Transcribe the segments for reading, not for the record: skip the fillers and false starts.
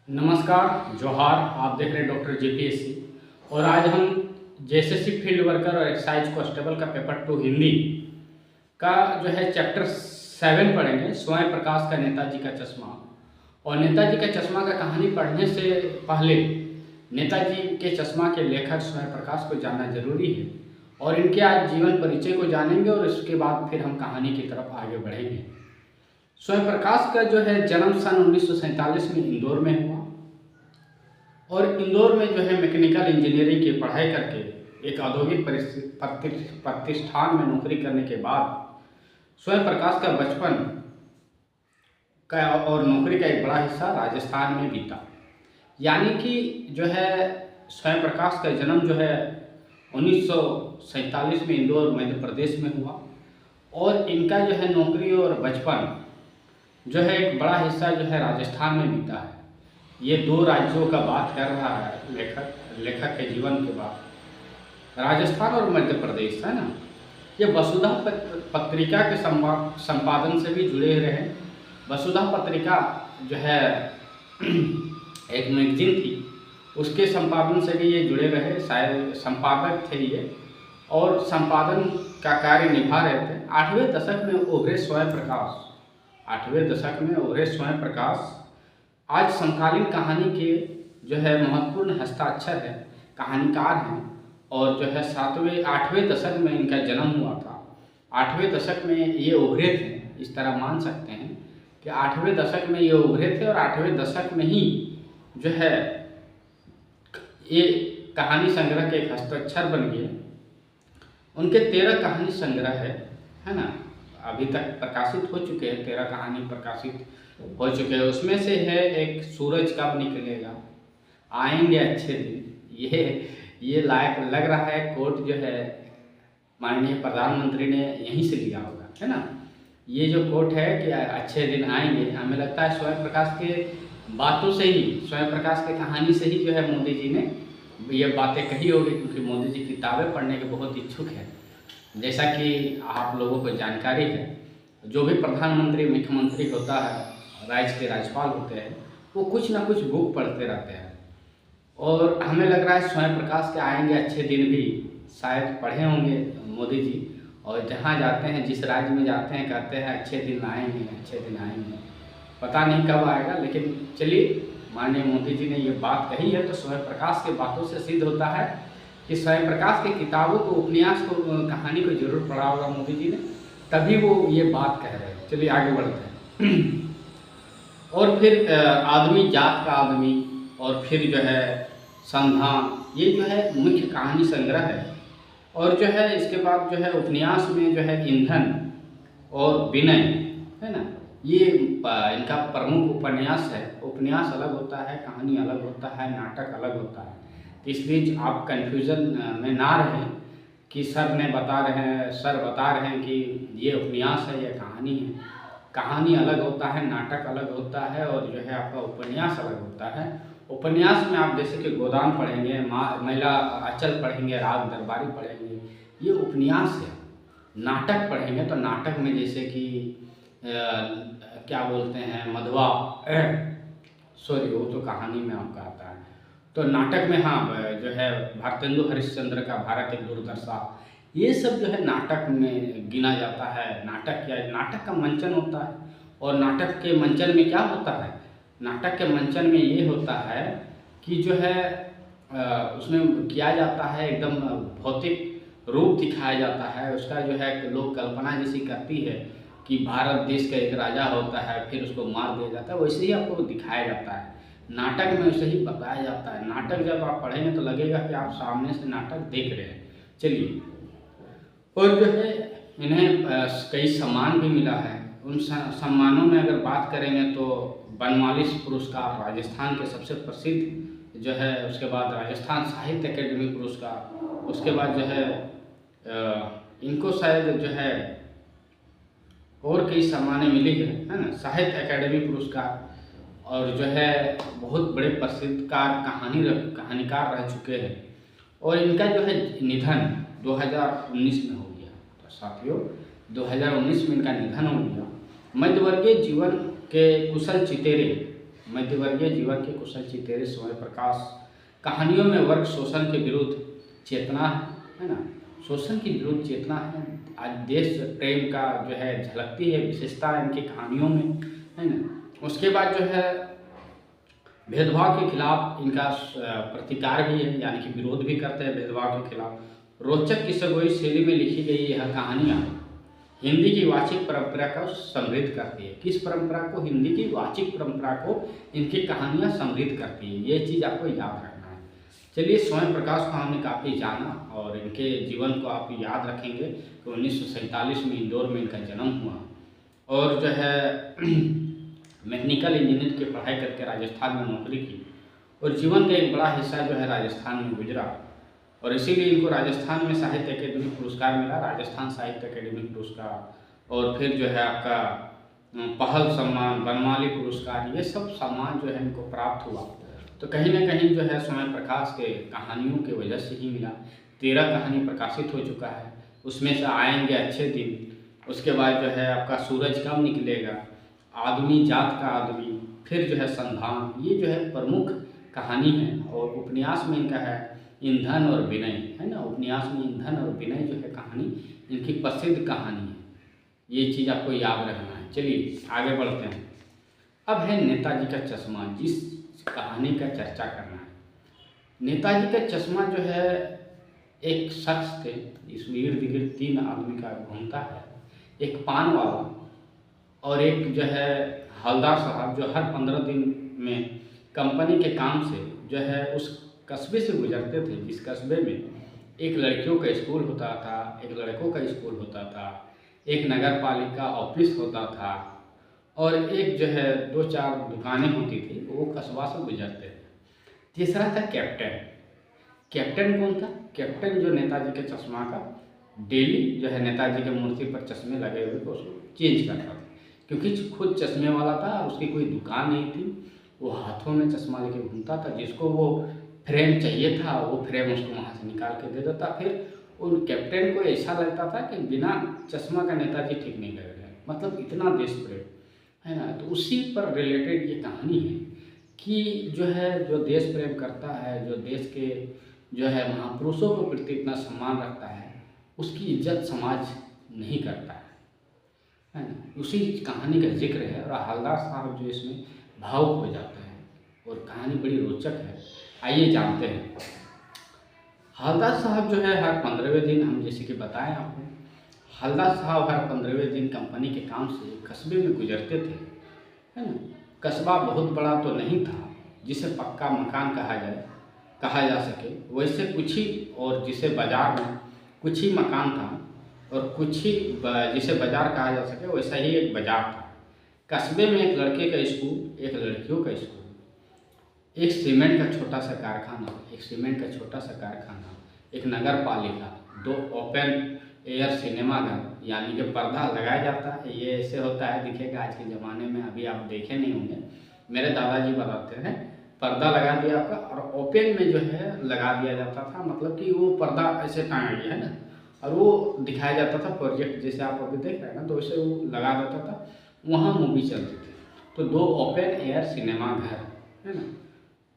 नमस्कार, जोहार। आप देख रहे हैं डॉक्टर जेपीएससी। और आज हम जेएसएससी फील्ड वर्कर और एक्साइज कांस्टेबल का पेपर 2 हिंदी का जो है चैप्टर 7 पढ़ेंगे, स्वयं प्रकाश का नेताजी का चश्मा। और नेताजी का चश्मा का कहानी पढ़ने से पहले नेताजी के चश्मा के लेखक स्वयं प्रकाश को जानना जरूरी है। और इनके आज जीवन परिचय को जानेंगे और इसके बाद फिर हम कहानी की तरफ आगे बढ़ेंगे। स्वयं प्रकाश का जो है जन्म सन 1947 में इंदौर में हुआ। और इंदौर में जो है मैकेनिकल इंजीनियरिंग की पढ़ाई करके एक औद्योगिक प्रतिष्ठान में नौकरी करने के बाद स्वयं प्रकाश का बचपन का और नौकरी का एक बड़ा हिस्सा राजस्थान में बीता। यानी कि जो है स्वयं प्रकाश का जन्म जो है 1947 में इंदौर मध्य प्रदेश में हुआ। और इनका जो है नौकरी और बचपन जो है एक बड़ा हिस्सा जो है राजस्थान में बीता है। ये 2 राज्यों का बात कर रहा है लेखक के जीवन के बाद, राजस्थान और मध्य प्रदेश, है ना। ये वसुधा पत्रिका के संपादन से भी जुड़े रहे। वसुधा पत्रिका जो है एक मैगजीन थी, उसके संपादन से भी ये जुड़े रहे, शायद संपादक थे ये, और संपादन का कार्य निभा रहे थे। 8वें दशक में उभरे स्वयं प्रकाश आज समकालीन कहानी के जो है महत्वपूर्ण हस्ताक्षर है, कहानीकार हैं। और जो है 8वें दशक में इनका जन्म हुआ था। 8वें दशक में ये उभरे थे, इस तरह मान सकते हैं कि 8वें दशक में ये उभरे थे। और 8वें दशक में ही जो है ये कहानी संग्रह के एक हस्ताक्षर बन गए। उनके 13 कहानी संग्रह है ना, अभी तक प्रकाशित हो चुके हैं। 13 कहानी प्रकाशित हो चुके हैं। उसमें से है एक सूरज कब निकलेगा, आएंगे अच्छे दिन। ये लायक लग रहा है, कोट जो है माननीय प्रधानमंत्री ने यहीं से लिया होगा, है ना। ये जो कोट है कि अच्छे दिन आएंगे, हमें लगता है स्वयं प्रकाश के बातों से ही, स्वयं प्रकाश की कहानी से ही जो है मोदी जी ने ये बातें कही होगी। क्योंकि मोदी जी किताबें पढ़ने के बहुत इच्छुक हैं। जैसा कि आप लोगों को जानकारी है, जो भी प्रधानमंत्री मुख्यमंत्री होता है, राज्य के राज्यपाल होते हैं, वो कुछ ना कुछ बुक पढ़ते रहते हैं। और हमें लग रहा है स्वयं प्रकाश के आएंगे अच्छे दिन भी शायद पढ़े होंगे मोदी जी। और जहाँ जाते हैं, जिस राज्य में जाते हैं, कहते हैं अच्छे दिन आएंगे, अच्छे दिन आएंगे। पता नहीं कब आएगा, लेकिन चलिए, माननीय मोदी जी ने ये बात कही है तो स्वयं प्रकाश के बातों से सिद्ध होता है कि स्वयं प्रकाश की किताबों को, उपन्यास को, कहानी को जरूर पढ़ा होगा मोदी जी ने, तभी वो ये बात कह रहे हैं। चलिए आगे बढ़ते हैं। और फिर आदमी जात का आदमी, और फिर जो है संधान, ये जो है मुख्य कहानी संग्रह है। और जो है इसके बाद जो है उपन्यास में जो है ईंधन और विनय, है ना, ये इनका प्रमुख उपन्यास है। उपन्यास अलग होता है, कहानी अलग होता है, नाटक अलग होता है। तो इसलिए आप कन्फ्यूज़न में ना रहें कि सर बता रहे हैं कि ये उपन्यास है या कहानी है। कहानी अलग होता है, नाटक अलग होता है, और जो है आपका उपन्यास अलग होता है। उपन्यास में आप जैसे कि गोदान पढ़ेंगे, महिला अचल पढ़ेंगे, राग दरबारी पढ़ेंगे, ये उपन्यास है। नाटक पढ़ेंगे तो नाटक में जैसे कि क्या बोलते हैं, मधुआ, सॉरी वो तो कहानी में आपका आता है। तो नाटक में जो है भारतेंदु हरिश्चंद्र का भारत एक दूरदर्शा, ये सब जो है नाटक में गिना जाता है। नाटक क्या है, नाटक का मंचन होता है। और नाटक के मंचन में क्या होता है, नाटक के मंचन में ये होता है कि जो है उसमें किया जाता है, एकदम भौतिक रूप दिखाया जाता है उसका। जो है लोग कल्पना जैसी करती है कि भारत देश का एक राजा होता है, फिर उसको मार दिया जाता है, वैसे ही आपको दिखाया जाता है। नाटक में वैसे ही बताया जाता है। नाटक जब आप पढ़ेंगे तो लगेगा कि आप सामने से नाटक देख रहे हैं। चलिए, और जो है इन्हें कई सम्मान भी मिला है। उन सम्मानों में अगर बात करेंगे तो बनमालिश पुरस्कार राजस्थान के सबसे प्रसिद्ध जो है, उसके बाद राजस्थान साहित्य अकेडमी पुरस्कार, उसके बाद जो है इनको शायद जो है और कई सम्मानें मिली है ना, साहित्य अकेडमी पुरस्कार। और जो है बहुत बड़े प्रसिद्ध कहानीकार रह चुके हैं। और इनका जो है निधन 2019 में हो गया। तो साथियों, 2019 में इनका निधन हो गया। मध्यवर्गीय जीवन के कुशल चितेरे मध्यवर्गीय जीवन के कुशल चितेरे स्वयं प्रकाश। कहानियों में वर्ग शोषण के विरुद्ध चेतना है ना, शोषण की विरुद्ध चेतना है। आज देश प्रेम का जो है झलकती है विशेषता इनकी कहानियों में, है ना। उसके बाद जो है भेदभाव के खिलाफ इनका प्रतिकार भी है, यानी कि विरोध भी करते हैं भेदभाव के खिलाफ। रोचक किस्सागोई शैली में लिखी गई यह कहानियाँ हिंदी की वाचिक परंपरा को समृद्ध करती है। किस परंपरा को? हिंदी की वाचिक परंपरा को इनकी कहानियाँ समृद्ध करती है। ये चीज़ आपको याद रखना है। चलिए, स्वयं प्रकाश को हमने काफ़ी जाना और इनके जीवन को आप याद रखेंगे कि 1947 में इंदौर में इनका जन्म हुआ और जो है मैकेनिकल इंजीनियर की पढ़ाई करके राजस्थान में नौकरी की और जीवन का एक बड़ा हिस्सा जो है राजस्थान में गुजरा और इसीलिए इनको राजस्थान में साहित्य अकेडमी पुरस्कार मिला, राजस्थान साहित्य अकेडमी पुरस्कार। और फिर जो है आपका पहल सम्मान, बनमाली पुरस्कार, ये सब सम्मान जो है इनको प्राप्त हुआ। तो कहीं ना कहीं जो है स्वयं प्रकाश के कहानियों की वजह से ही मिला। 13 कहानी प्रकाशित हो चुका है, उसमें से आएंगे अच्छे दिन, उसके बाद जो है आपका सूरज कब निकलेगा, आदमी जात का आदमी, फिर जो है संधान, ये जो है प्रमुख कहानी है। और उपन्यास में इनका है ईंधन और विनय, है ना। उपन्यास में ईंधन और विनय जो है कहानी इनकी प्रसिद्ध कहानी है। ये चीज़ आपको याद रखना है। चलिए आगे बढ़ते हैं। अब है नेताजी का चश्मा, जिस कहानी का चर्चा करना है। नेताजी का चश्मा जो है एक शख्स थे, इसमें इर्द गिर्द 3 आदमी का घूमता है, एक पान वाला और एक जो है हवलदार साहब, जो हर 15 दिन में कंपनी के काम से जो है उस कस्बे से गुजरते थे, जिस कस्बे में एक लड़कियों का स्कूल होता था, एक लड़कों का स्कूल होता था, एक नगर पालिका ऑफिस होता था और एक जो है 2-4 दुकानें होती थी, वो कस्बा से गुजरते थे। तीसरा था कैप्टन। कैप्टन कौन था? कैप्टन जो नेताजी के चश्मा का डेली जो है नेताजी के मूर्ति पर चश्मे लगे हुए तो उसको चेंज करता था, क्योंकि खुद चश्मे वाला था, उसकी कोई दुकान नहीं थी, वो हाथों में चश्मा लेके घूमता था। जिसको वो फ्रेम चाहिए था वो फ्रेम उसको वहाँ से निकाल के दे देता। फिर उन कैप्टन को ऐसा लगता था कि बिना चश्मा का नेताजी ठीक नहीं लग रहा है, मतलब इतना देश प्रेम, है ना। तो उसी पर रिलेटेड ये कहानी है कि जो है जो देश प्रेम करता है, जो देश के जो है महापुरुषों के प्रति इतना सम्मान रखता है, उसकी इज्जत समाज नहीं करता है ना। उसी कहानी का जिक्र है और हवलदार साहब जो इसमें भावुक हो जाते हैं और कहानी बड़ी रोचक है। आइए जानते हैं। हवलदार साहब जो है हर 15वें दिन, हम जैसे कि बताएं आपको, हवलदार साहब हर 15वें दिन कंपनी के काम से कस्बे में गुजरते थे, है ना। कस्बा बहुत बड़ा तो नहीं था जिसे पक्का मकान कहा जा सके, वैसे कुछ ही, और जिसे बाजार में कुछ ही मकान था और कुछ ही जिसे बाजार कहा जा सके, वैसा ही एक बाजार था। कस्बे में एक लड़के का स्कूल, एक लड़कियों का स्कूल, एक सीमेंट का छोटा सा कारखाना, एक नगर पालिका, 2 ओपन एयर सिनेमा घर, यानी कि पर्दा लगाया जाता है। ये ऐसे होता है, दिखेगा आज के ज़माने में, अभी आप देखे नहीं होंगे, मेरे दादाजी बताते हैं, पर्दा लगा दिया आपका और ओपन में जो है लगा दिया जाता था, मतलब कि वो पर्दा ऐसे टांगा गया है ना, और वो दिखाया जाता था प्रोजेक्ट, जैसे आप अभी देख रहे हैं ना, तो वैसे वो लगा देता था, वहाँ मूवी चलती थी। तो 2 ओपन एयर सिनेमा घर, है ना,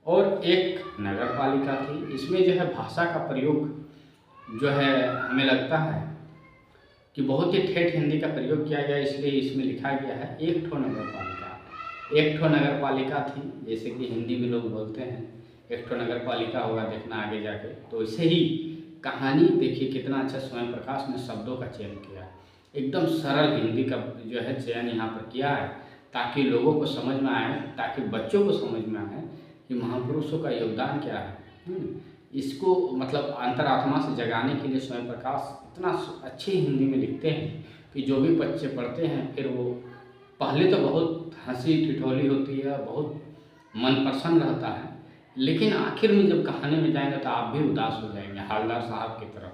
और एक नगर पालिका थी। इसमें जो है भाषा का प्रयोग जो है हमें लगता है कि बहुत ही ठेठ हिंदी का प्रयोग किया गया, इसलिए इसमें लिखा गया है एक ठो नगर पालिका थी, जैसे कि हिंदी में लोग बोलते हैं एक ठो नगर पालिका होगा, देखना आगे जाके। तो इसे ही कहानी देखिए कितना अच्छा स्वयं प्रकाश ने शब्दों का चयन किया, एकदम सरल हिंदी का जो है चयन यहाँ पर किया है, ताकि लोगों को समझ में आए, ताकि बच्चों को समझ में आए कि महापुरुषों का योगदान क्या है। इसको मतलब अंतरात्मा से जगाने के लिए स्वयं प्रकाश इतना अच्छी हिंदी में लिखते हैं कि जो भी बच्चे पढ़ते हैं, फिर वो पहले तो बहुत हंसी ठिठोली होती है, बहुत मन प्रसन्न रहता है, लेकिन आखिर में जब कहानी में जाएंगे तो आप भी उदास हो जाएंगे, हवलदार साहब की तरफ।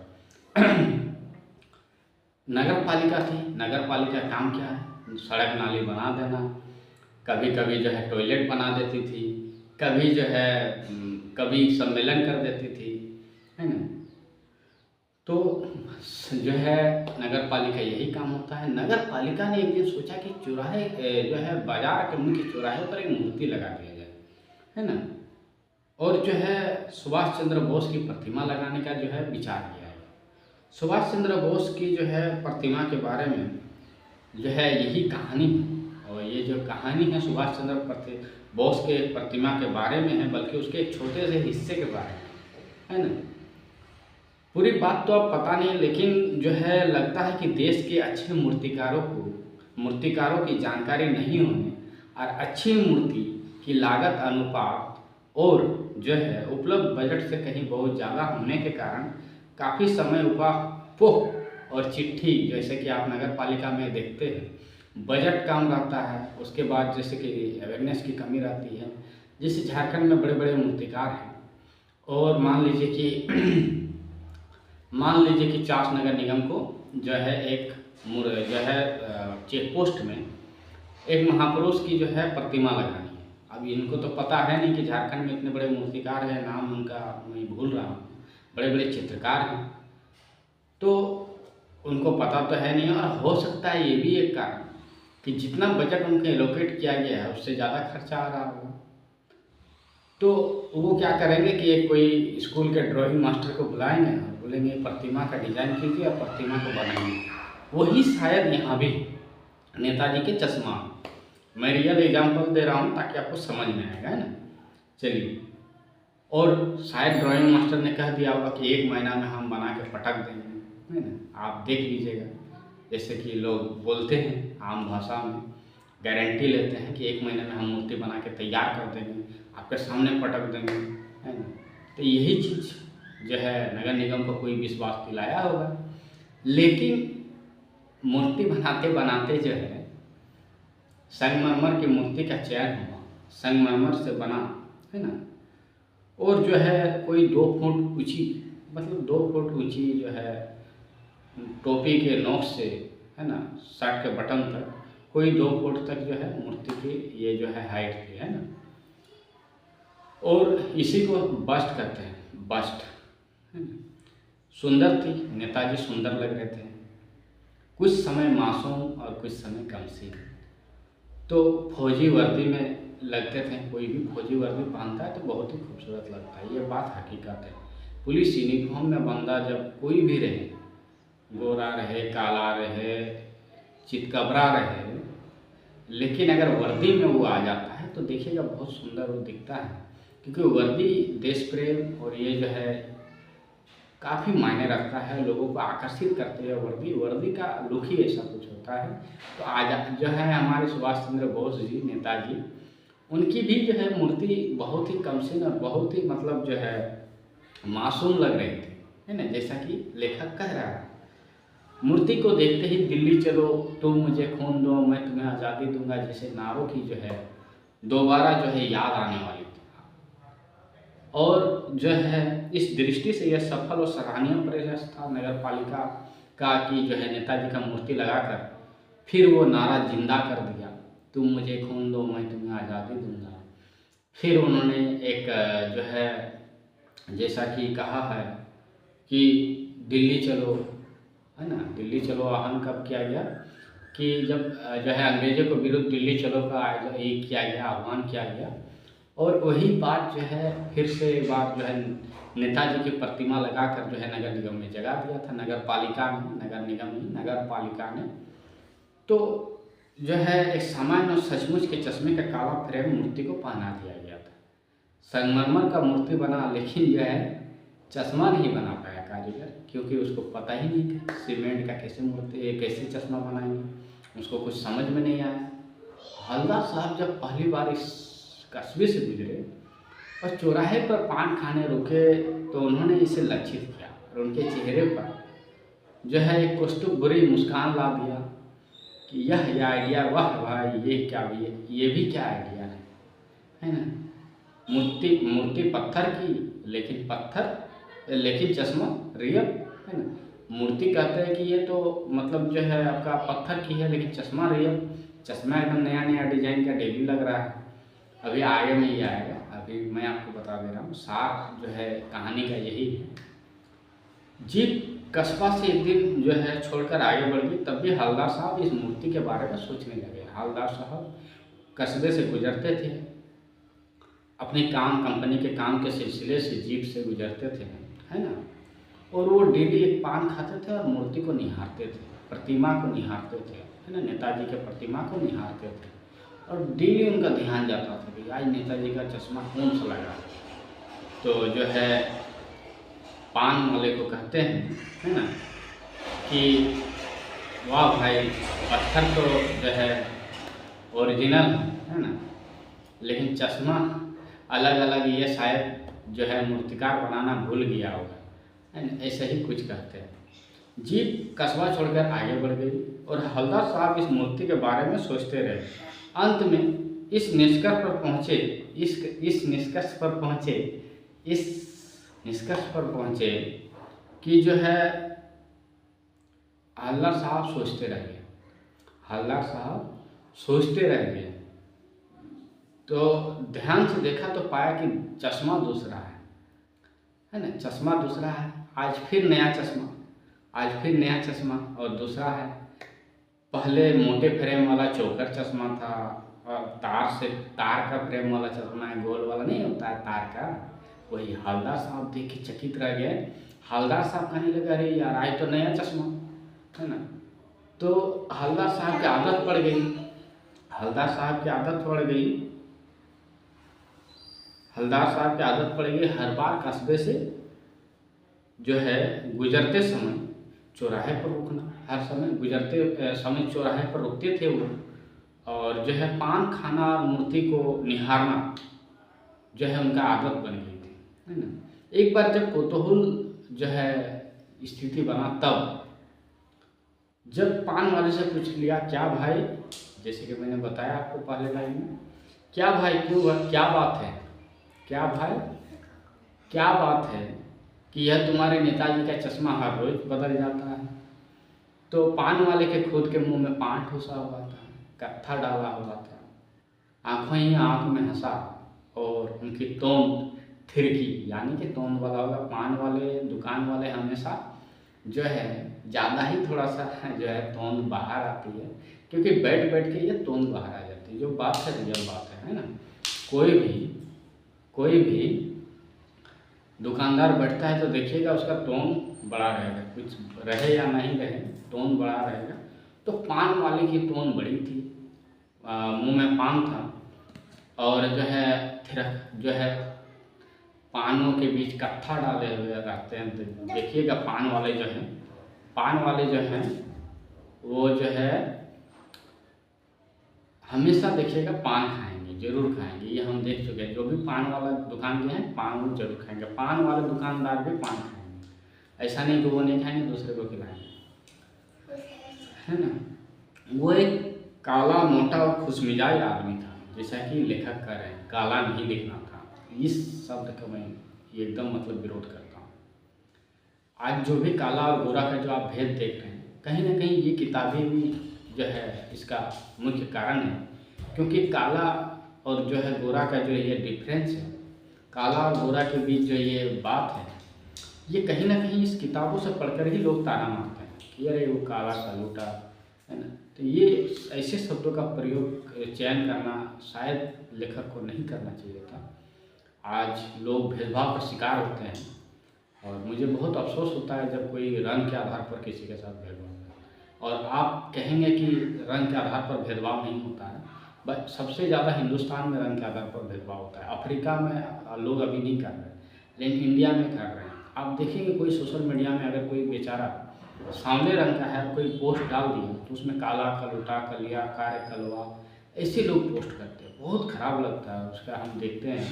नगर पालिका थी, नगर पालिका का काम क्या है? सड़क नाली बना देना, कभी कभी जो है टॉयलेट बना देती थी, कभी जो है कभी सम्मेलन कर देती थी, है ना। तो जो है नगर पालिका यही काम होता है। नगर पालिका ने एक दिन सोचा कि चौराहे जो है बाजार के मुख्य चौराहे पर एक मूर्ति लगा दिया जाए, है ना। और जो है सुभाष चंद्र बोस की प्रतिमा लगाने का जो है विचार किया है। सुभाष चंद्र बोस की जो है प्रतिमा के बारे में जो है यही कहानी है। और ये जो कहानी है सुभाष चंद्र बोस के प्रतिमा के बारे में है, बल्कि उसके एक छोटे से हिस्से के बारे में, है ना। पूरी बात तो अब पता नहीं, लेकिन जो है लगता है कि देश के अच्छे मूर्तिकारों की जानकारी नहीं होने और अच्छी मूर्ति की लागत अनुपात और जो है उपलब्ध बजट से कहीं बहुत ज़्यादा होने के कारण काफ़ी समय ऊहापोह और चिट्ठी, जैसे कि आप नगर पालिका में देखते हैं बजट कम रहता है, उसके बाद जैसे कि अवेयरनेस की कमी रहती है। जैसे झारखंड में बड़े बड़े मूर्तिकार हैं और मान लीजिए कि चास नगर निगम को जो है एक जो है चेक पोस्ट में एक महापुरुष की जो है प्रतिमा लगानी है। अब इनको तो पता है नहीं कि झारखंड में इतने बड़े मूर्तिकार हैं, नाम उनका मैं भूल रहा हूँ, बड़े बड़े चित्रकार हैं, तो उनको पता तो है नहीं। और हो सकता है ये भी एक कारण कि जितना बजट उनको एलोकेट किया गया है उससे ज़्यादा खर्चा आ रहा होगा। तो वो क्या करेंगे कि एक कोई स्कूल के ड्राइंग मास्टर को बुलाएंगे और बोलेंगे प्रतिमा का डिज़ाइन कीजिए और प्रतिमा को बनाएंगे। वही शायद यहाँ भी नेताजी के चश्मा, मैं रियल एग्जांपल दे रहा हूँ ताकि आपको समझ में आएगा, है ना। चलिए, और शायद ड्राइंग मास्टर ने कह दिया होगा कि 1 महीना में हम बना के पटक देंगे, है ना। आप देख लीजिएगा, जैसे कि लोग बोलते हैं आम भाषा में, गारंटी लेते हैं कि 1 महीने में हम मूर्ति बना के तैयार कर देंगे, आपके सामने पटक देंगे, है ना। तो यही चीज़ जो है नगर निगम को कोई विश्वास दिलाया होगा। लेकिन मूर्ति बनाते बनाते जो है संगमरमर की मूर्ति का चयन हुआ, संगमरमर से बना, है ना। और जो है कोई 2 फुट ऊंची, मतलब 2 फुट ऊंची जो है टोपी के नोक से, है ना, शर्ट के बटन तक कोई 2 फुट तक जो है मूर्ति की ये जो है हाइट थी, है ना। और इसी को बस्ट कहते हैं, बस्ट, है ना। सुंदर थी, नेताजी सुंदर लग रहे थे, कुछ समय मासूम और कुछ समय कमसीन। तो फौजी वर्दी में लगते थे, कोई भी फौजी वर्दी पहनता है तो बहुत ही खूबसूरत लगता है, ये बात हकीकत है। पुलिस यूनिफॉर्म में बंदा जब कोई भी रहे, गोरा रहे, काला रहे, चितकबरा रहे, लेकिन अगर वर्दी में वो आ जाता है तो देखिएगा बहुत सुंदर वो दिखता है, क्योंकि वर्दी देश प्रेम और ये जो है काफ़ी मायने रखता है, लोगों को आकर्षित करती है। वर्दी का लुक ही ऐसा कुछ होता है। तो आज जो है हमारे सुभाष चंद्र बोस जी, नेताजी, उनकी भी जो है मूर्ति बहुत ही कमसीन और बहुत ही मतलब जो है मासूम लग रही थी, है ना। जैसा कि लेखक कह रहा है, मूर्ति को देखते ही दिल्ली चलो, तुम मुझे खून दो मैं तुम्हें आज़ादी दूंगा जैसे नारों की जो है दोबारा जो है याद आने वाली थी। और जो है इस दृष्टि से यह सफल और सराहनीय प्रयास था नगर पालिका का कि जो है नेताजी का मूर्ति लगाकर फिर वो नारा जिंदा कर दिया, तुम मुझे खून दो मैं तुम्हें आज़ादी दूंगा। फिर उन्होंने एक जो है जैसा कि कहा है कि दिल्ली चलो, है ना, दिल्ली चलो आह्वान कब किया गया कि जब जो है अंग्रेजों के विरुद्ध दिल्ली चलो का ये किया गया, आह्वान किया गया। और वही बात जो है फिर से एक बार जो है नेताजी की प्रतिमा लगाकर जो है नगर निगम में जगा दिया था, नगर पालिका ने, नगर निगम नहीं, नगर पालिका ने। तो जो है एक सामान्य और सचमुच के चश्मे का काला फ्रेम मूर्ति को पहना दिया गया था। संगमरमर का मूर्ति बना, लेकिन जो है चश्मा नहीं बना पाया कारीगर, क्योंकि उसको पता ही नहीं था सीमेंट का कैसे मूर्ति, कैसे चश्मा बनाएंगे, उसको कुछ समझ में नहीं आया। हवलदार साहब जब पहली बार इस कस्बे से गुजरे और चौराहे पर पान खाने रुके तो उन्होंने इसे लक्षित किया और उनके चेहरे पर जो है एक कौस्तुभ बुरी मुस्कान ला दिया कि यह आइडिया, वाह भाई, ये भी क्या आइडिया है ना। मूर्ति पत्थर की, लेकिन चश्मा रियल, है ना। मूर्ति कहते हैं कि ये तो मतलब जो है आपका पत्थर की है, लेकिन चश्मा रियल, चश्मा एकदम नया नया डिजाइन का डेली लग रहा है। अभी आगे में ही आएगा, अभी मैं आपको बता दे रहा हूँ। सार जो है कहानी का यही है, जीत कस्बा से एक दिन जो है छोड़कर आगे बढ़ गई, तब भी हवलदार साहब इस मूर्ति के बारे में सोचने लगे। हवलदार साहब कस्बे से गुजरते थे, अपने काम कंपनी के काम के सिलसिले से जीप से गुजरते थे, है ना। और वो डेली एक पान खाते थे और मूर्ति को निहारते थे, प्रतिमा को निहारते थे, है ना, नेताजी के प्रतिमा को निहारते थे। और डेली उनका ध्यान जाता था कि आज नेताजी का चश्मा कौन सा लगा। तो जो है पान वाले को कहते हैं, है ना, कि वाह भाई, पत्थर तो जो है ओरिजिनल है ना, लेकिन चश्मा अलग अलग, ये शायद जो है मूर्तिकार बनाना भूल गया होगा, है ना, ऐसा ही कुछ कहते हैं। जीप कस्बा छोड़कर आगे बढ़ गई और हवलदार साहब इस मूर्ति के बारे में सोचते रहे। अंत में इस निष्कर्ष पर पहुँचे इस निष्कर्ष पर पहुँचे कि जो है हवलदार साहब सोचते रह गए। तो ध्यान से देखा तो पाया कि चश्मा दूसरा है ना, चश्मा दूसरा है। आज फिर नया चश्मा और दूसरा है। पहले मोटे फ्रेम वाला चोकर चश्मा था और तार का फ्रेम वाला चश्मा है, गोल वाला नहीं होता है तार का, वही। हवलदार साहब देख के चकित रह गए। हवलदार साहब कहने लगे, अरे यार आज तो नया चश्मा है ना। तो हवलदार साहब की आदत पड़ गई। हवलदार साहब की आदत पड़ गई हर बार कस्बे से जो है गुजरते समय चौराहे पर रुकना। हर समय गुजरते समय चौराहे पर रुकते थे वो, और जो है पान खाना और मूर्ति को निहारना जो है उनका आदत बन गई थी, है ना। एक बार जब कोतूहल जो है स्थिति बना, तब जब पान वाले से पूछ लिया, क्या भाई, जैसे कि मैंने बताया आपको पहले लाइन में, क्या भाई क्यों, क्या बात है कि यह तुम्हारे नेताजी का चश्मा हर रोज बदल जाता है। तो पान वाले के खुद के मुंह में पान ठूसा हुआ था, कत्था डाला हुआ था, आंखों ही आंख में हंसा और उनकी तोंद थिरकी, यानी कि तोंद वाला होगा। पान वाले दुकान वाले हमेशा जो है ज़्यादा ही थोड़ा सा जो है तोंद बाहर आती है, क्योंकि बैठ के ये तोंद बाहर आ जाती है। जो बात है रियल बात है ना। कोई भी दुकानदार बैठता है तो देखिएगा उसका टोन बड़ा रहेगा, कुछ रहे या नहीं रहे, टोन बड़ा रहेगा। तो पान वाले की टोन बड़ी थी, मुंह में पान था और जो है पानों के बीच कत्था डाले हुए रहते हैं। तो देखिएगा पान वाले जो हैं वो जो है हमेशा देखिएगा पान खाएंगे, जरूर खाएंगे। ये हम देख चुके हैं, जो भी पान वाला दुकान के हैं पान वो जरूर खाएंगे। पान वाले दुकानदार भी पान खाएंगे, ऐसा नहीं कि वो नहीं खाएंगे दूसरे को खिलाएंगे, है ना। वो एक काला मोटा और खुशमिजाज आदमी था, जैसा कि लेखक कह रहे हैं, काला नहीं लिखना था। इस शब्द का मैं एकदम मतलब विरोध करता हूँ। आज जो भी काला और गोरा का जो आप भेद देख रहे हैं, कहीं ना कहीं ये किताबें भी जो है इसका मुख्य कारण है। क्योंकि काला और जो है गोरा का जो ये डिफरेंस है, काला और गोरा के बीच जो ये बात है, ये कहीं ना कहीं इस किताबों से पढ़कर ही लोग ताना मारते हैं कि अरे वो काला का लूटा, है ना। तो ये ऐसे शब्दों का प्रयोग चयन करना शायद लेखक को नहीं करना चाहिए था। आज लोग भेदभाव का शिकार होते हैं और मुझे बहुत अफसोस होता है जब कोई रंग के आधार पर किसी के साथ भेदभाव होता है। और आप कहेंगे कि रंग के आधार पर भेदभाव नहीं होता है, बट सबसे ज़्यादा हिंदुस्तान में रंग के आधार पर भेदभाव होता है। अफ्रीका में लोग अभी नहीं कर रहे, लेकिन इंडिया में कर रहे हैं। आप देखेंगे कोई सोशल मीडिया में अगर कोई बेचारा सांवले रंग का है, कोई पोस्ट डाल दिया तो उसमें काला कलूटा कलिया कार्य कलवा ऐसे लोग पोस्ट करते हैं। बहुत ख़राब लगता है उसका। हम देखते हैं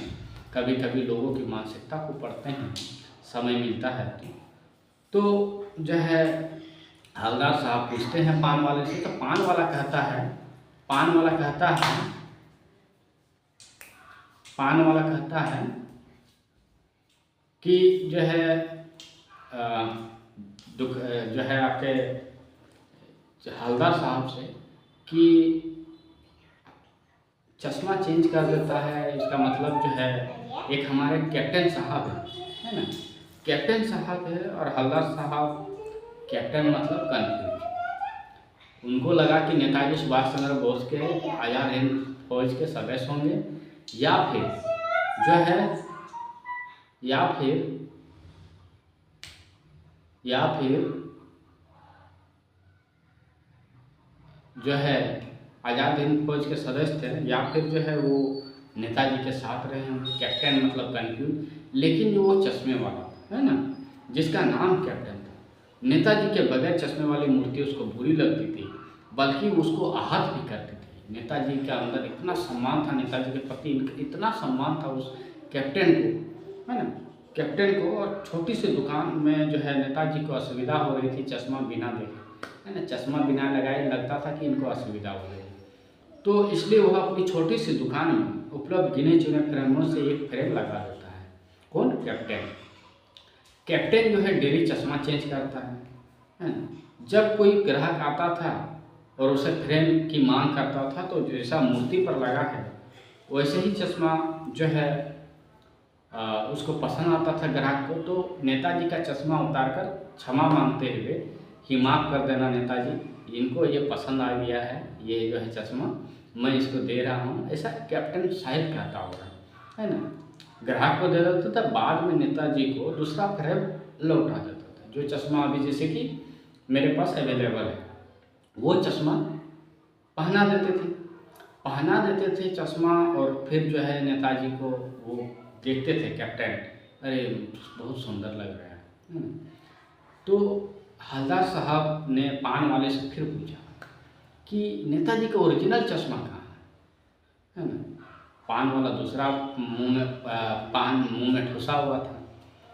कभी कभी लोगों की मानसिकता को पढ़ते हैं, समय मिलता है तो जो है हवलदार साहब पूछते हैं पान वाले से। तो पान वाला कहता है कि जो है आपके हवलदार साहब से कि चश्मा चेंज कर देता है, इसका मतलब जो है एक हमारे कैप्टन साहब है ना, कैप्टन साहब है और हवलदार साहब कैप्टन मतलब कंफ्यूज। उनको लगा कि नेताजी सुभाष चंद्र बोस के आज़ाद हिंद फौज के सदस्य होंगे, या फिर जो है या फिर जो है आज़ाद हिंद फौज के सदस्य थे, या फिर जो है वो नेताजी के साथ रहे होंगे। कैप्टन मतलब कंफ्यूज। लेकिन जो वो चश्मे वाला था, है ना, जिसका नाम कैप्टन था, नेताजी के बगैर चश्मे वाली मूर्ति उसको बुरी लगती थी, बल्कि उसको आहत भी करती थी। नेताजी के अंदर इतना सम्मान था, नेताजी के प्रति इतना सम्मान था उस कैप्टन को, है ना, कैप्टन को। और छोटी सी दुकान में जो है नेताजी को असुविधा हो रही थी चश्मा बिना देखे, है ना, चश्मा बिना लगाए लगता था कि इनको असुविधा हो रही है, तो इसलिए वह अपनी छोटी सी दुकान में उपलब्ध गिने चुने फ्रेमों से एक फ्रेम लगा देता है। कौन? कैप्टन। कैप्टन जो है डेली चश्मा चेंज करता है ना। जब कोई ग्राहक आता था और उसे फ्रेम की मांग करता था, तो जैसा मूर्ति पर लगा है वैसे ही चश्मा जो है उसको पसंद आता था ग्राहक को, तो नेताजी का चश्मा उतारकर क्षमा मांगते हुए कि माफ़ कर देना नेताजी, इनको ये पसंद आ गया है, ये जो है चश्मा मैं इसको दे रहा हूँ, ऐसा कैप्टन शायद कहता होगा, है ना। ग्राहक को दे देता था, बाद में नेताजी को दूसरा फ्रेम लौटा देता था। जो चश्मा अभी जैसे कि मेरे पास अवेलेबल है, वो चश्मा पहना देते थे चश्मा। और फिर जो है नेताजी को वो देखते थे कैप्टन, अरे बहुत सुंदर लग रहा है ना। तो हवलदार साहब ने पान वाले से फिर पूछा कि नेताजी का ओरिजिनल चश्मा कहाँ है ना। पान वाला दूसरा पान मुंह में ठुसा हुआ था,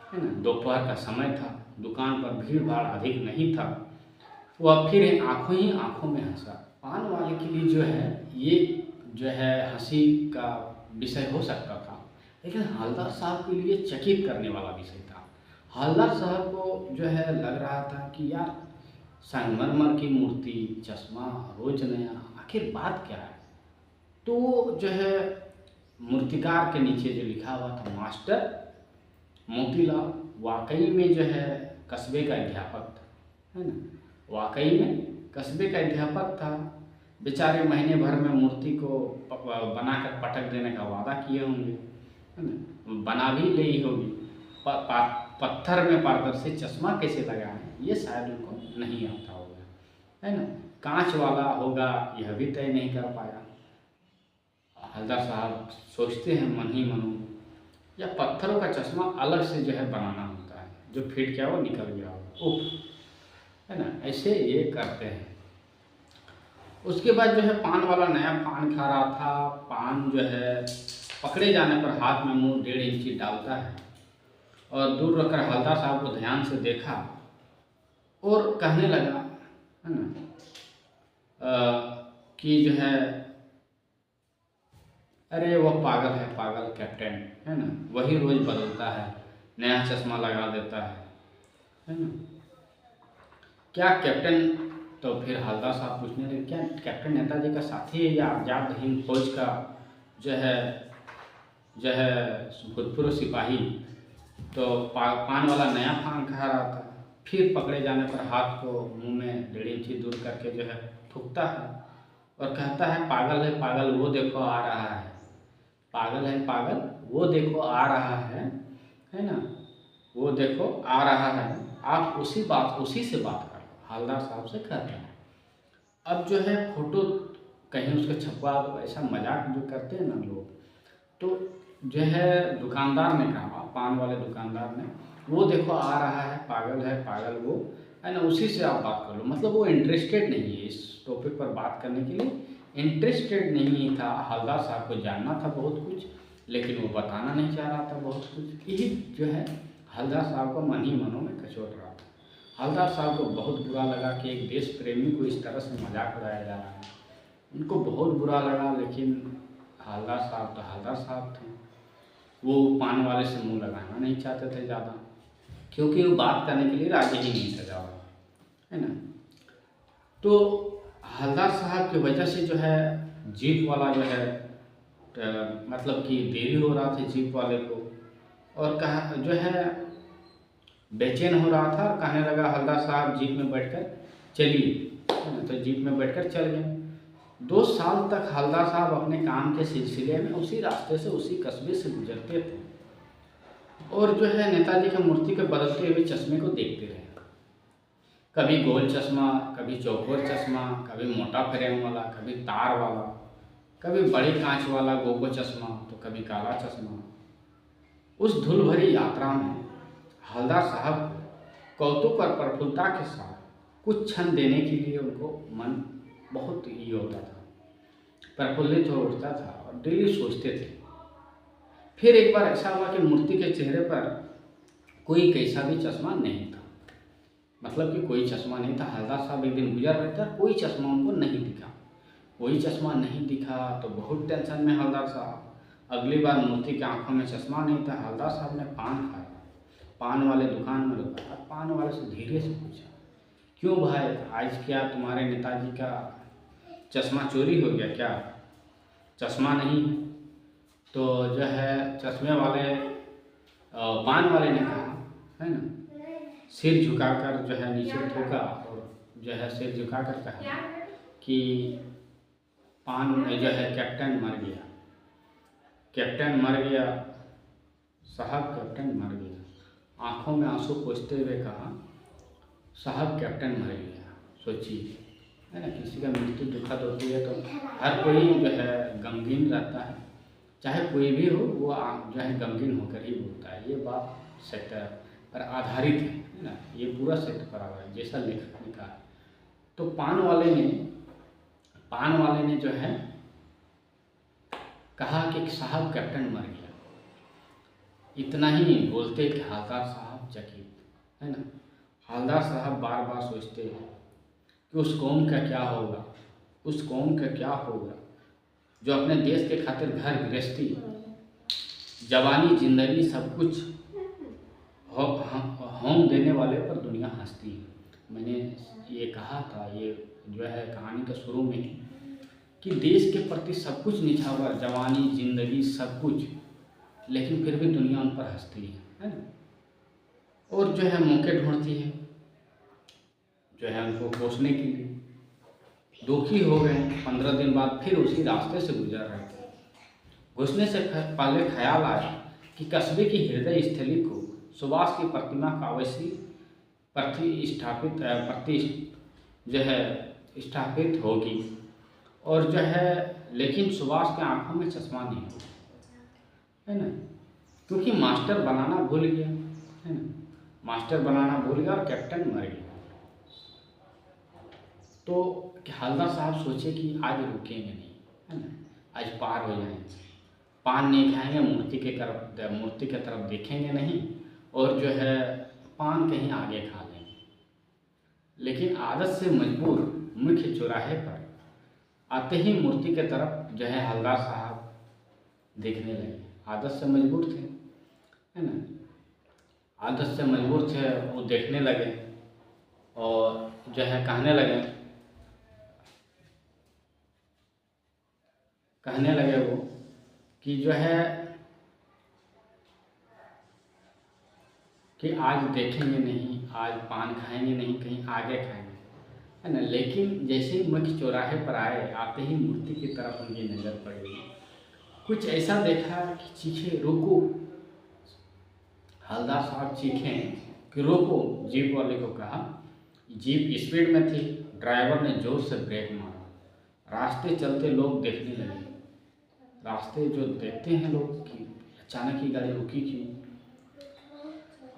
है ना। दोपहर का समय था, दुकान पर भीड़ भाड़ अधिक नहीं था। वह फिर आंखों में हंसा। पान वाले के लिए जो है ये जो है हंसी का विषय हो सकता था, लेकिन हवलदार साहब के लिए चकित करने वाला विषय था। हवलदार साहब को जो है लग रहा था कि यार संगमरमर की मूर्ति, चश्मा रोज नया, आखिर बात क्या है। तो जो है मूर्तिकार के नीचे जो लिखा हुआ था मास्टर मोतीलाल, वाकई में जो है कस्बे का अध्यापक था, है ना, वाकई में कस्बे का अध्यापक था। बेचारे महीने भर में मूर्ति को बनाकर पटक देने का वादा किए होंगे, है ना, बना भी ली होगी। पत्थर में पारदर्शी चश्मा कैसे लगाएं ये शायद उनको नहीं आता होगा, है ना। कांच वाला होगा यह भी तय नहीं कर पाया। हवलदार साहब सोचते हैं मन ही मन, या पत्थरों का चश्मा अलग से जो है बनाना होता है, जो फिट किया वो निकल गया हो, है ना, ऐसे ये करते हैं। उसके बाद जो है पान वाला नया पान खा रहा था। पान जो है पकड़े जाने पर हाथ में मुंह 1.5 इंची डालता है और दूर रखकर हवलदार साहब को ध्यान से देखा और कहने लगा, है ना, कि जो है अरे वो पागल है, पागल कैप्टन, है ना, वही रोज बदलता है, नया चश्मा लगा देता है ना। क्या कैप्टन? तो फिर हवलदार साहब पूछने लगे, क्या कैप्टन नेताजी का साथी है या आजाद हिंद फौज का जो है भूतपूर्व सिपाही? तो पान वाला नया पान खा रहा था। फिर पकड़े जाने पर हाथ को मुंह में 1.5 इंची दूर करके जो है थूकता है और कहता है, पागल है पागल, वो देखो आ रहा है, पागल है पागल, वो देखो आ रहा है ना, वो देखो आ रहा है, आप उसी से बात कर लो, हवलदार साहब से कहते हैं। अब जो है फोटो कहीं उसका छपवा दो, ऐसा मजाक जो करते हैं ना लोग, तो जो है दुकानदार ने कहा, पान वाले दुकानदार ने, वो देखो आ रहा है, पागल वो, है ना, उसी से आप बात कर लो। मतलब वो इंटरेस्टेड नहीं है इस टॉपिक पर बात करने के लिए, इंटरेस्टेड नहीं था। हवलदार साहब को जानना था बहुत कुछ, लेकिन वो बताना नहीं चाह रहा था बहुत कुछ। यही जो है हवलदार साहब को मन ही मनों में कचोट रहा था। हवलदार साहब को बहुत बुरा लगा कि एक देश प्रेमी को इस तरह से मजाक उड़ाया जा रहा है। उनको बहुत बुरा लगा, लेकिन हवलदार साहब तो हवलदार साहब थे, वो पान वाले से मुंह लगाना नहीं चाहते थे ज़्यादा, क्योंकि वो बात करने के लिए राजी ही नहीं था ज़्यादा, है ना। तो हवलदार साहब की वजह से जो है जीप वाला जो है मतलब कि देरी हो रहा था जीप वाले को, और कहा जो है बेचैन हो रहा था और कहने लगा हवलदार साहब जीप में बैठकर चलिए, है ना। तो जीप में बैठकर चल गए। 2 साल तक हवलदार साहब अपने काम के सिलसिले में उसी रास्ते से, उसी कस्बे से गुजरते थे और जो है नेताजी की मूर्ति के बदलते हुए चश्मे को देखते रहे। कभी गोल चश्मा, कभी चौकोर चश्मा, कभी मोटा फ्रेम वाला, कभी तार वाला, कभी बड़ी कांच वाला गोगो चश्मा, तो कभी काला चश्मा। उस धूल भरी यात्रा में हवलदार साहब कौतुक और प्रफुल्लता के साथ कुछ क्षण देने के लिए उनको मन बहुत ये होता था, प्रफुल्लित हो उठता था और डेली सोचते थे। फिर एक बार ऐसा हुआ कि मूर्ति के चेहरे पर कोई कैसा भी चश्मा नहीं था, मतलब कि कोई चश्मा नहीं था। हवलदार साहब एक दिन गुजर रहे थे, कोई चश्मा उनको नहीं दिखा। कोई चश्मा नहीं दिखा तो बहुत टेंशन में हवलदार साहब। अगली बार मूर्ति की आंखों में चश्मा नहीं था। हवलदार साहब ने पान खाया, पान वाले दुकान में रुका, पान वाले से धीरे से पूछा, क्यों भाई, आज क्या तुम्हारे नेताजी का चश्मा चोरी हो गया क्या? चश्मा नहीं है। तो जो है चश्मे वाले पान वाले ने कहा, है ना, सिर झुकाकर जो है नीचे ठोका और जो है सिर झुकाकर कहा कि पान में जो है कैप्टन मर गया, कैप्टन मर गया साहब, कैप्टन मर गया। आंखों में आंसू पोंछते हुए कहा, साहब कैप्टन मर गया। सोचिए, है ना, किसी का मृत्यु दुखद होती है तो हर कोई जो है गमगीन रहता है, चाहे कोई भी हो वो जो है गमगीन होकर ही बोलता है। ये बात सत्य पर आधारित है ना, ये पूरा सत्य पर आधारित जैसा लेखक ने कहा। तो पान वाले ने जो है कहा कि साहब कैप्टन मर गया। इतना ही बोलते कि हवलदार साहब चकित, है ना। हवलदार साहब बार बार सोचते हैं कि उस कौम का क्या होगा, उस कौम का क्या होगा जो अपने देश के खातिर घर गृहस्थी, जवानी, जिंदगी सब कुछ होम देने वाले पर दुनिया हंसती है। मैंने ये कहा था, ये जो है कहानी के शुरू में ही, कि देश के प्रति सब कुछ निछावर, जवानी, जिंदगी सब कुछ, लेकिन फिर भी दुनिया उन पर हंसती है ना। और जो है मौके ढूंढती है जो है उनको कोसने के लिए। दुखी हो गए, 15 दिन बाद फिर उसी रास्ते से गुजर रहे थे। घुसने से पहले ख्याल आया कि कस्बे की हृदय स्थली को सुभाष की प्रतिमा का अवश्य स्थापित होगी और जो है, लेकिन सुभाष के आंखों में चश्मा नहीं होगा, है ना, क्योंकि मास्टर बनाना भूल गया, है ना, मास्टर बनाना भूल गया और कैप्टन मर गया। तो हवलदार साहब सोचे कि आज रुकेंगे नहीं, है ना, आज पार हो जाएंगे, पान नहीं खाएंगे, मूर्ति के तरफ देखेंगे नहीं और जो है पान कहीं आगे खा लेंगे। लेकिन आदत से मजबूर मुख्य चौराहे पर आते ही मूर्ति के तरफ जो है हवलदार साहब देखने लगे। आदत से मजबूर थे, है ना, आदत से मजबूर थे, वो देखने लगे और जो है कहने लगे वो कि जो है कि आज देखेंगे नहीं, आज पान खाएंगे नहीं, कहीं आगे खाएंगे, है ना। लेकिन जैसे ही मुख्य चौराहे पर आए, आते ही मूर्ति की तरफ उनकी नज़र पड़ गई। कुछ ऐसा देखा कि चीखे, रुको। हवलदार साहब चीखे कि रोको। जीप वाले को कहा, जीप स्पीड में थी, ड्राइवर ने जोर से ब्रेक मारा। रास्ते चलते लोग देखने लगे, रास्ते जो देखते हैं लोग कि अचानक ही गाड़ी रुकी क्यों।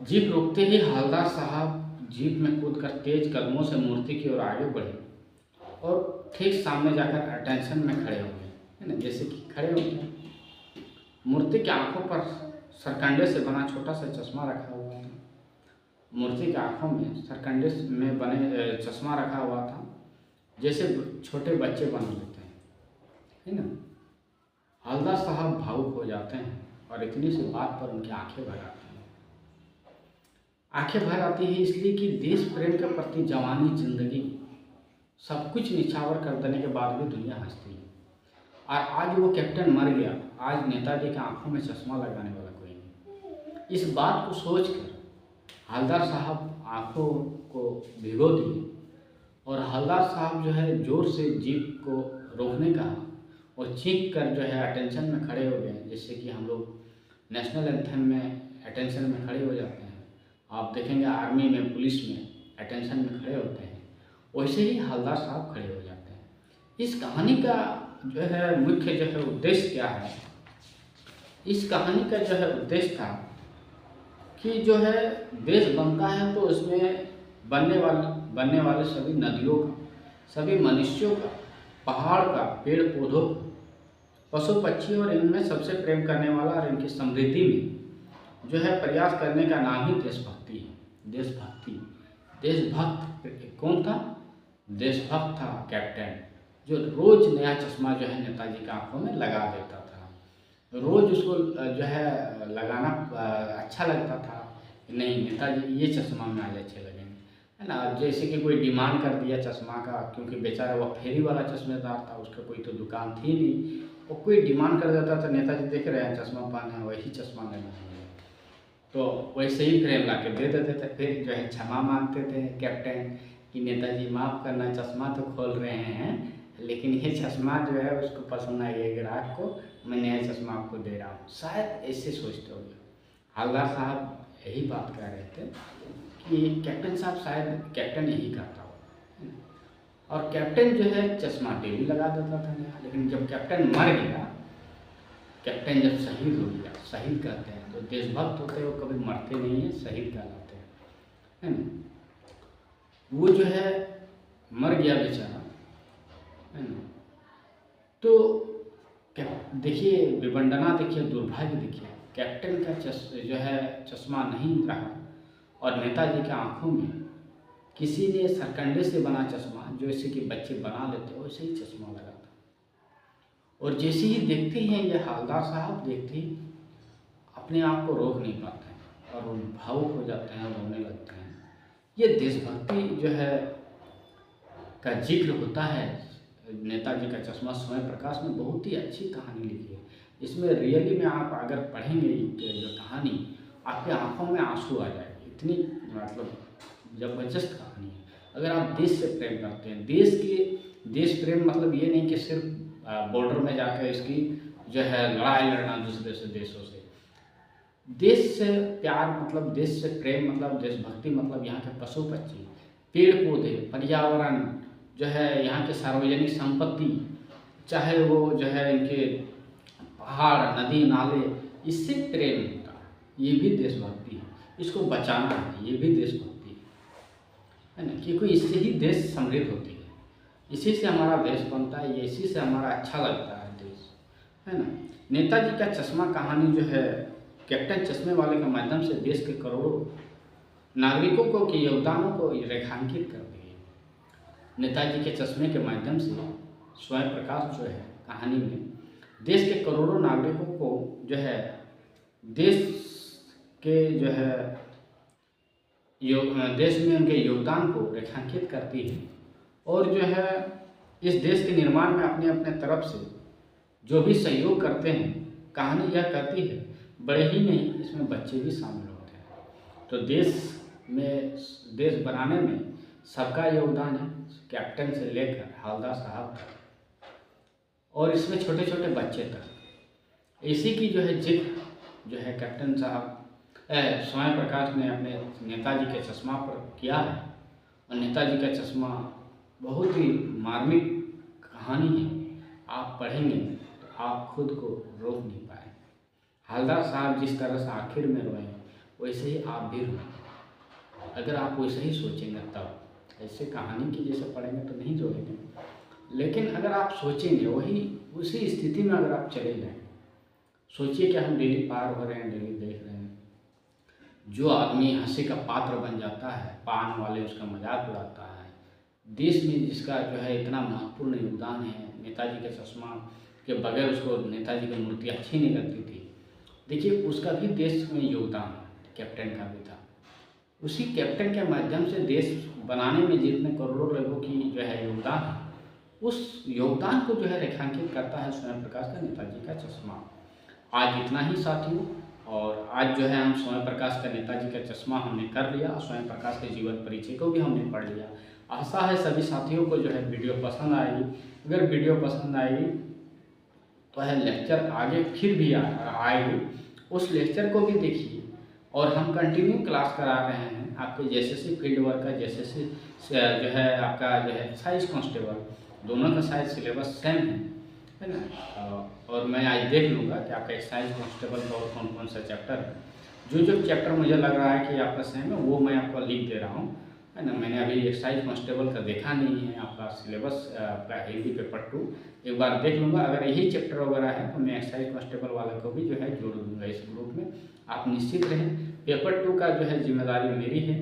जीप रुकते ही हवलदार साहब जीप में कूदकर तेज कदमों से मूर्ति की ओर आगे बढ़े और ठीक सामने जाकर अटेंशन में खड़े हो गए, है ना, जैसे कि खड़े होते हैं। मूर्ति की आंखों पर सरकंडे से बना छोटा सा चश्मा रखा हुआ था। मूर्ति की आंखों में सरकंडे में बने चश्मा रखा हुआ था, जैसे छोटे बच्चे बना लेते हैं, है ना। हवलदार साहब भावुक हो जाते हैं और इतनी सी बात पर उनकी आंखें भर आती हैं। आंखें भर आती हैं इसलिए कि देश प्रेम के प्रति, जवानी, जिंदगी सब कुछ निछावर कर देने के बाद भी दुनिया हंसती है। और आज वो कैप्टन मर गया, आज नेताजी की आंखों में चश्मा लगाने वाला कोई नहीं। इस बात को सोचकर हवलदार साहब आंखों को भिगो दिए और हवलदार साहब जो है ज़ोर से जीप को रोकने का और चीख कर जो है अटेंशन में खड़े हो गए, जैसे कि हम लोग नेशनल एंथम में अटेंशन में खड़े हो जाते हैं। आप देखेंगे आर्मी में, पुलिस में अटेंशन में खड़े होते हैं, वैसे ही हवलदार साहब खड़े हो जाते हैं। इस कहानी का जो है मुख्य जो है उद्देश्य क्या है? इस कहानी का जो है उद्देश्य था कि जो है देश बनता है तो उसमें बनने वाले सभी नदियों का, सभी मनुष्यों का, पहाड़ का, पेड़ पौधों का, पशु पक्षी और इनमें सबसे प्रेम करने वाला और इनकी समृद्धि में जो है प्रयास करने का नाम ही देशभक्ति है। देशभक्ति, देशभक्त कौन था? देशभक्त था कैप्टन, जो रोज नया चश्मा जो है नेताजी की आंखों में लगा देता था। रोज उसको जो है लगाना अच्छा लगता था, नहीं नेताजी ये चश्मा में आज अच्छे लगेंगे, है ना। जैसे कि कोई डिमांड कर दिया चश्मा का, क्योंकि बेचारा वो फेरी वाला चश्मेदार था, उसका कोई तो दुकान थी नहीं, वो कोई डिमांड कर देता था, नेताजी देख रहे हैं चश्मा पहने वही चश्मा लेना है, तो वैसे ही फ्रेम ला के दे देते थे। फिर जो है क्षमा मांगते थे कैप्टन कि नेताजी माफ़ करना, चश्मा तो खोल रहे हैं लेकिन ये चश्मा जो है उसको पसंद आई है ग्राहक को, मैं नया चश्मा आपको दे रहा हूँ। शायद ऐसे सोचते होंगे। हवलदार साहब यही बात कह रहे थे कि कैप्टन साहब शायद कैप्टन यही करता हो, और कैप्टन जो है चश्मा डेली लगा देता था नया। लेकिन जब कैप्टन मर गया, कैप्टन जब शहीद हो गया, शहीद कहते हैं तो देशभक्त होते हैं वो कभी मरते नहीं हैं, शहीद कहलाते हैं, है ना। वो जो है मर गया बेचारा, है ना। तो देखिए विडंबना, देखिए दुर्भाग्य, देखिए कैप्टन का जो है चश्मा नहीं रहा और नेताजी की आंखों में किसी ने सरकंडे से बना चश्मा, जैसे कि बच्चे बना लेते वैसे ही चश्मा लगा था। और जैसे ही देखते हैं ये हवलदार साहब, देखते ही अपने आप को रोक नहीं पाते हैं और वो भावुक हो जाते हैं, रोने लगते हैं। ये देशभक्ति जो है का जिक्र होता है। नेताजी का चश्मा स्वयं प्रकाश ने बहुत ही अच्छी कहानी लिखी है। इसमें रियली में आप अगर पढ़ेंगे जो कहानी, आपके आंखों में आंसू आ जाएंगे, इतनी मतलब जबरदस्त कहानी है। अगर आप देश से प्रेम करते हैं, देश प्रेम मतलब ये नहीं कि सिर्फ बॉर्डर में जाकर इसकी जो है लड़ाई लड़ना दूसरे से देशों से। देश से प्यार मतलब, देश से प्रेम मतलब, देशभक्ति मतलब यहाँ के पशु पक्षी, पेड़ पौधे, पर्यावरण जो है, यहाँ के सार्वजनिक संपत्ति, चाहे वो जो है इनके पहाड़, नदी, नाले, इससे प्रेम होता है, ये भी देशभक्ति है। इसको बचाना है, ये भी देशभक्ति है ना, क्योंकि इससे ही देश समृद्ध होती है, इसी से हमारा देश बनता है, इसी से हमारा अच्छा लगता है देश, है ना। नेताजी का चश्मा कहानी जो है कैप्टन चश्मे वाले के माध्यम से देश के करोड़ों नागरिकों को के योगदानों को रेखांकित कर दी है। नेताजी के चश्मे के माध्यम से स्वयं प्रकाश जो है कहानी में देश के करोड़ों नागरिकों को जो है देश के जो है देश में उनके योगदान को रेखांकित करती है, और जो है इस देश के निर्माण में अपने अपने तरफ से जो भी सहयोग करते हैं, कहानी यह करती है बड़े ही नहीं, इसमें बच्चे भी शामिल होते हैं। तो देश बनाने में सबका योगदान है, कैप्टन से लेकर हवलदार साहब तक, और इसमें छोटे छोटे बच्चे तक। इसी की जो है जिक्र जो है कैप्टन साहब स्वयं प्रकाश ने अपने नेताजी के चश्मा पर किया है, और नेताजी का चश्मा बहुत ही मार्मिक कहानी है। आप पढ़ेंगे तो आप खुद को रोक नहीं पाए। हवलदार साहब जिस तरह से आखिर में रोए, वैसे ही आप भी रोए। अगर आप वैसे ही सोचेंगे तब, ऐसे कहानी की जैसे पढ़ेंगे तो नहीं रोएंगे, लेकिन अगर आप सोचेंगे वही उसी स्थिति में अगर आप चले जाएँ, सोचिए कि हम डेली पार हो रहे हैं, डेली देख रहे हैं, जो आदमी हंसी का पात्र बन जाता है, पान वाले उसका मजाक उड़ाता है, देश में जिसका जो है इतना महत्वपूर्ण योगदान है, नेताजी के चश्मा के बगैर उसको नेताजी की मूर्ति अच्छी नहीं लगती थी। देखिए उसका भी देश में योगदान कैप्टन का भी था। उसी कैप्टन के माध्यम से देश बनाने में जितने करोड़ों लोगों की जो है योगदान है, उस योगदान को जो है रेखांकित करता है स्वयं प्रकाश का नेताजी का चश्मा। आज इतना ही साथियों, और आज जो है हम स्वयं प्रकाश का नेताजी का चश्मा हमने कर लिया, स्वयं प्रकाश के जीवन परिचय को भी हमने पढ़ लिया। आशा है सभी साथियों को जो है वीडियो पसंद आएगी। अगर वीडियो पसंद आएगी तो है लेक्चर आगे फिर भी आएगी, उस लेक्चर को भी देखिए। और हम कंटिन्यू क्लास करा रहे हैं आपके जेएसएससी फील्ड वर्क का, जेएसएससी जो है आपका जो है एक्साइज कांस्टेबल, दोनों का शायद सिलेबस सेम है ना। और मैं आज देख लूँगा कि आपका एक्साइज कांस्टेबल का और कौन कौन सा चैप्टर है। जो चैप्टर मुझे लग रहा है कि आपका सेम है वो मैं आपको लिख दे रहा हूँ, है ना। मैंने अभी एक्साइज कांस्टेबल का देखा नहीं है आपका सिलेबस, आपका हिंदी पेपर 2 एक बार देख लूँगा। अगर यही चैप्टर वगैरह है तो मैं एक्साइज कांस्टेबल वाले को भी जो है जोड़ दूँगा इस ग्रुप में। आप निश्चित रहें, पेपर 2 का जो है जिम्मेदारी मेरी है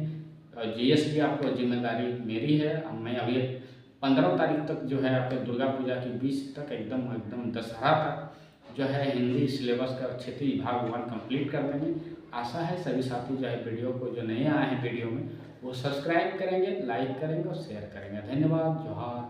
और जीएस भी आपको जिम्मेदारी मेरी है। मैं अभी 15 तारीख तक जो है आपके दुर्गा पूजा के 20 तक एकदम दशहरा तक जो है हिंदी सिलेबस का क्षेत्रीय भाग 1 कंप्लीट कर देंगे। आशा है सभी साथी जो है वीडियो को जो नए आए हैं वीडियो में वो सब्सक्राइब करेंगे, लाइक करेंगे और शेयर करेंगे। धन्यवाद, जोहार।